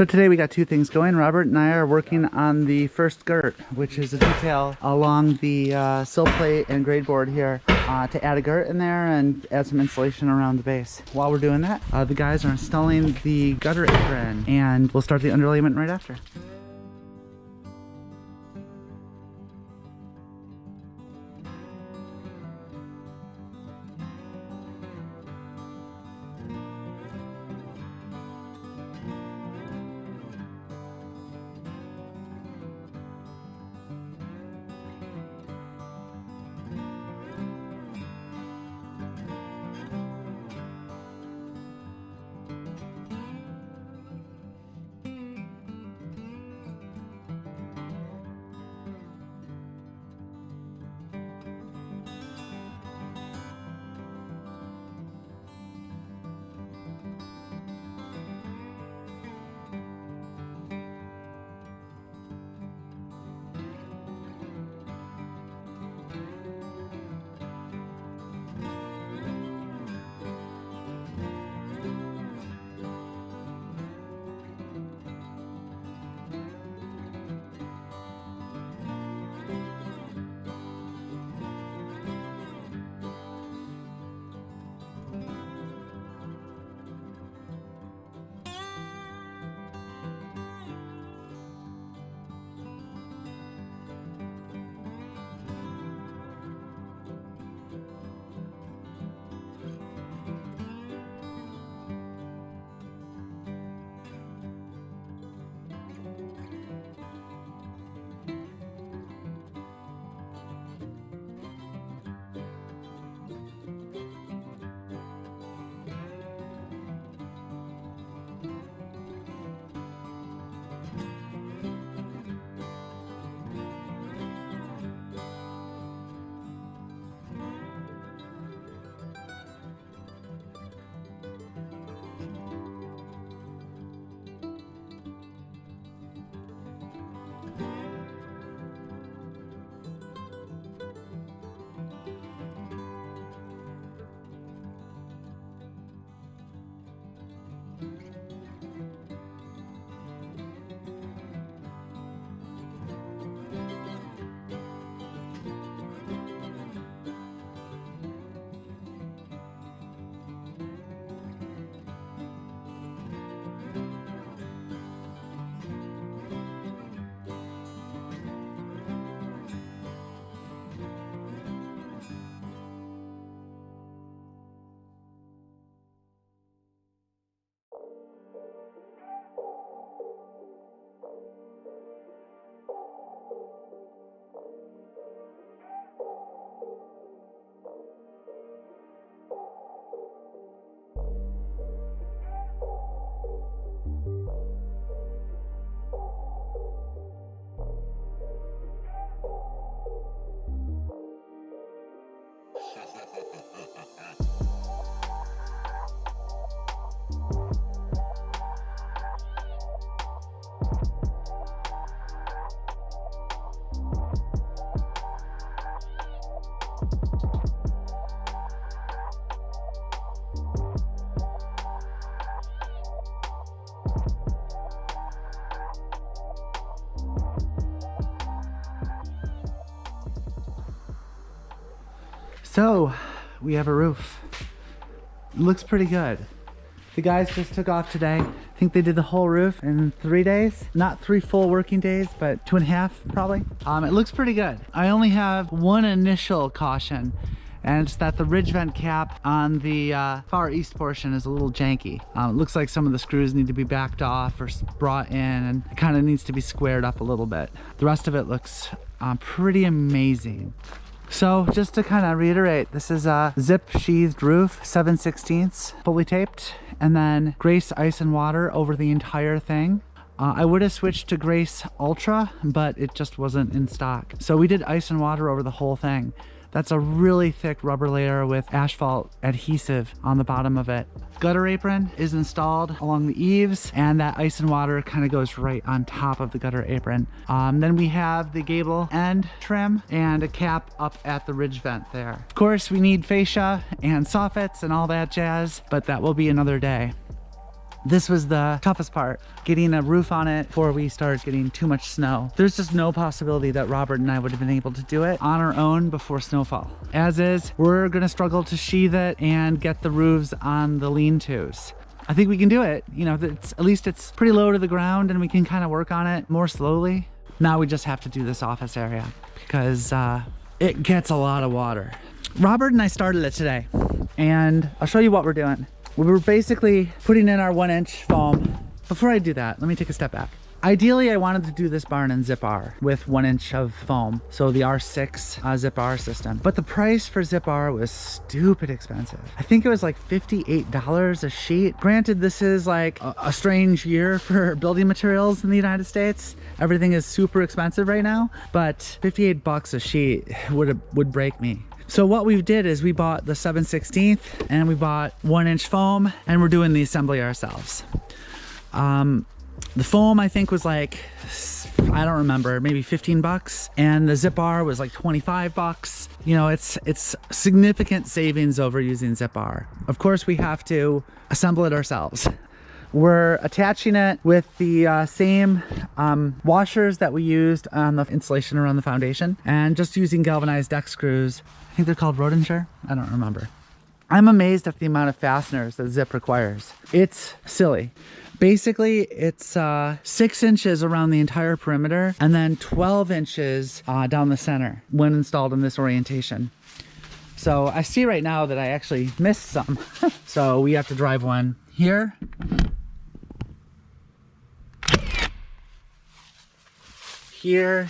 So today we got two things going. Robert and I are working on the first girt, which is a detail along the sill plate and grade board here to add a girt in there and add some insulation around the base. While we're doing that, the guys are installing the gutter apron and we'll start the underlayment right after. So we have a roof. It looks pretty good. The guys just took off today. I think they did the whole roof in 3 days. Not 3 full working days, but 2.5 probably. It looks pretty good. I only have one initial caution, and it's that the ridge vent cap on the far east portion is a little janky. It looks like some of the screws need to be backed off or brought in, and it kind of needs to be squared up a little bit. The rest of it looks pretty amazing. So just to kind of reiterate, this is a zip sheathed roof, 7/16, fully taped, and then Grace Ice and Water over the entire thing. I would have switched to Grace Ultra, but it just wasn't in stock. So we did ice and water over the whole thing. That's a really thick rubber layer with asphalt adhesive on the bottom of it. Gutter apron is installed along the eaves, and that ice and water kind of goes right on top of the gutter apron. Then we have the gable end trim and a cap up at the ridge vent there. Of course, we need fascia and soffits and all that jazz, but that will be another day. This was the toughest part, getting a roof on it before we started getting too much snow. There's just no possibility that Robert and I would have been able to do it on our own before snowfall. As is, we're gonna struggle to sheathe it and get the roofs on the lean-tos. I think we can do it. You know, at least it's pretty low to the ground and we can kind of work on it more slowly. Now we just have to do this office area because it gets a lot of water. Robert and I started it today, and I'll show you what we're doing. We were basically putting in our 1-inch foam. Before I do that, let me take a step back. Ideally, I wanted to do this barn in Zip R with 1 inch of foam, so the R6 Zip R system. But the price for Zip R was stupid expensive. I think it was like $58 a sheet. Granted, this is like a strange year for building materials in the United States. Everything is super expensive right now, but 58 bucks a sheet would break me. So what we did is we bought the 7/16 and we bought 1-inch foam, and we're doing the assembly ourselves. The foam I think was like, I don't remember, maybe 15 bucks, and the Zip R was like 25 bucks. You know, it's significant savings over using Zip R. Of course, we have to assemble it ourselves. We're attaching it with the same washers that we used on the insulation around the foundation, and just using galvanized deck screws. I think they're called Rodenscher. I don't remember. I'm amazed at the amount of fasteners that Zip requires. It's silly. Basically, it's 6 inches around the entire perimeter and then 12 inches down the center when installed in this orientation. So I see right now that I actually missed some. So we have to drive one here. Here.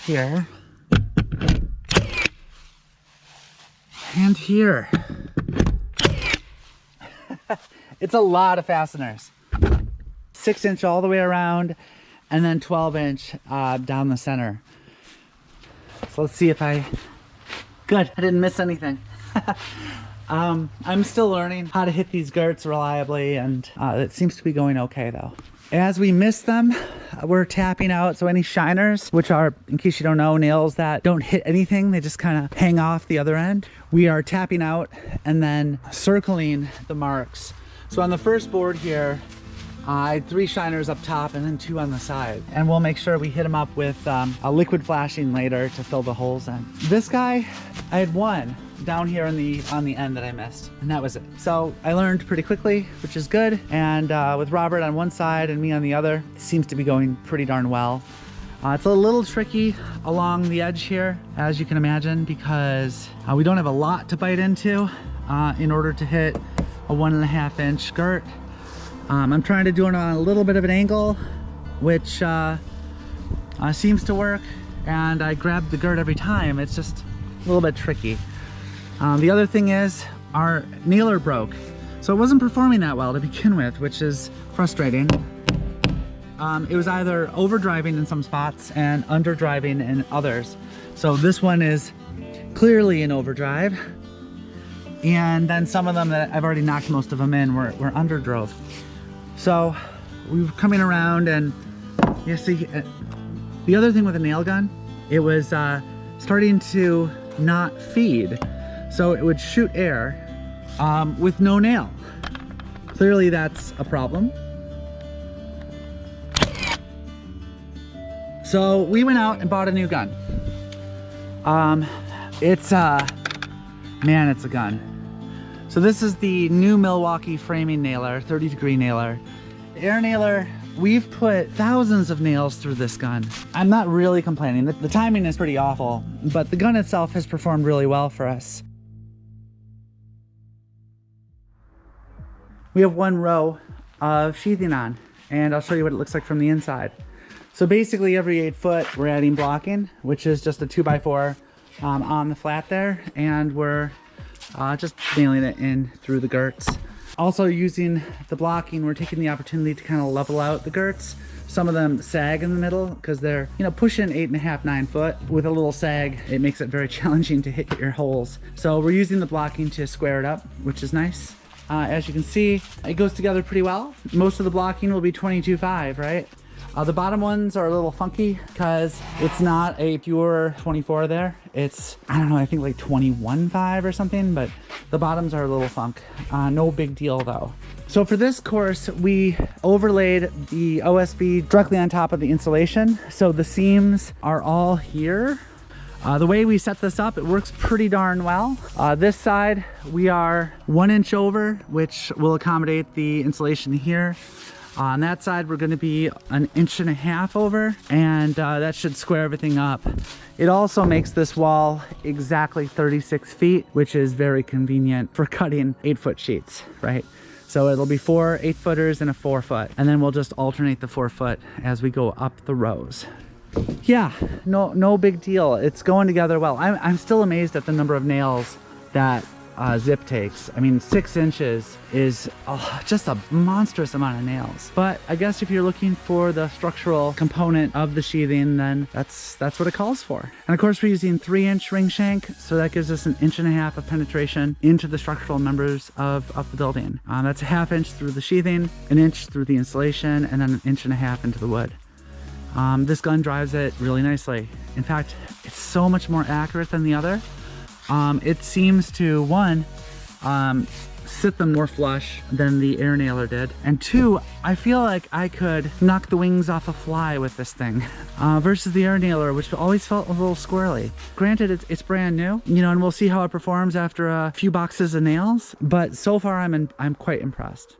Here. And here. It's a lot of fasteners. 6 inch all the way around, and then 12 inch down the center. So let's see if good, I didn't miss anything. I'm still learning how to hit these girts reliably, and it seems to be going okay though. As we miss them, we're tapping out, so any shiners, which are, in case you don't know, nails that don't hit anything, they just kind of hang off the other end. We are tapping out and then circling the marks. So on the first board here, I had 3 shiners up top and then 2 on the side. And we'll make sure we hit them up with a liquid flashing later to fill the holes in. This guy, I had 1 down here on the end that I missed, and that was it. So I learned pretty quickly, which is good. And with Robert on one side and me on the other, it seems to be going pretty darn well. It's a little tricky along the edge here, as you can imagine, because we don't have a lot to bite into in order to hit a 1.5 inch girt. I'm trying to do it on a little bit of an angle, which seems to work, and I grab the girt every time. It's just a little bit tricky. The other thing is our nailer broke, so it wasn't performing that well to begin with, which is frustrating. It was either overdriving in some spots and underdriving in others. So this one is clearly in overdrive, and then some of them that I've already knocked most of them in were underdrove. So we were coming around, and you see, the other thing with a nail gun, it was starting to not feed. So it would shoot air with no nail. Clearly that's a problem. So we went out and bought a new gun. It's a gun. So this is the new Milwaukee framing nailer, 30-degree nailer. Air nailer, we've put thousands of nails through this gun. I'm not really complaining. The timing is pretty awful, but the gun itself has performed really well for us. We have 1 row of sheathing on, and I'll show you what it looks like from the inside. So basically every 8 foot we're adding blocking, which is just a 2x4 on the flat there, and we're just nailing it in through the girts. Also using the blocking, we're taking the opportunity to kind of level out the girts. Some of them sag in the middle because they're, you know, pushing 8.5, 9 foot. With a little sag, it makes it very challenging to hit your holes. So we're using the blocking to square it up, which is nice. As you can see, it goes together pretty well. Most of the blocking will be 22.5, right? The bottom ones are a little funky because it's not a pure 24 there. It's, I don't know, I think like 21.5 or something, but the bottoms are a little funk. No big deal though. So for this course, we overlaid the OSB directly on top of the insulation. So the seams are all here. The way we set this up, it works pretty darn well. This side, we are 1 inch over, which will accommodate the insulation here. On that side, we're gonna be 1.5 inches over, and that should square everything up. It also makes this wall exactly 36 feet, which is very convenient for cutting 8-foot sheets, right? So it'll be 4 8-footers and a 4-foot, and then we'll just alternate the 4-foot as we go up the rows. Yeah, no big deal. It's going together well. I'm still amazed at the number of nails that zip takes. I mean, 6 inches is just a monstrous amount of nails. But I guess if you're looking for the structural component of the sheathing, then that's what it calls for. And of course, we're using 3-inch ring shank, so that gives us 1.5 inches of penetration into the structural members of the building. That's 1/2 inch through the sheathing, 1 inch through the insulation, and then 1.5 inches into the wood. This gun drives it really nicely. In fact, it's so much more accurate than the other. It seems to, one, sit them more flush than the air nailer did, and 2, I feel like I could knock the wings off a fly with this thing versus the air nailer, which always felt a little squirrely. Granted, it's brand new, you know, and we'll see how it performs after a few boxes of nails, but so far I'm quite impressed.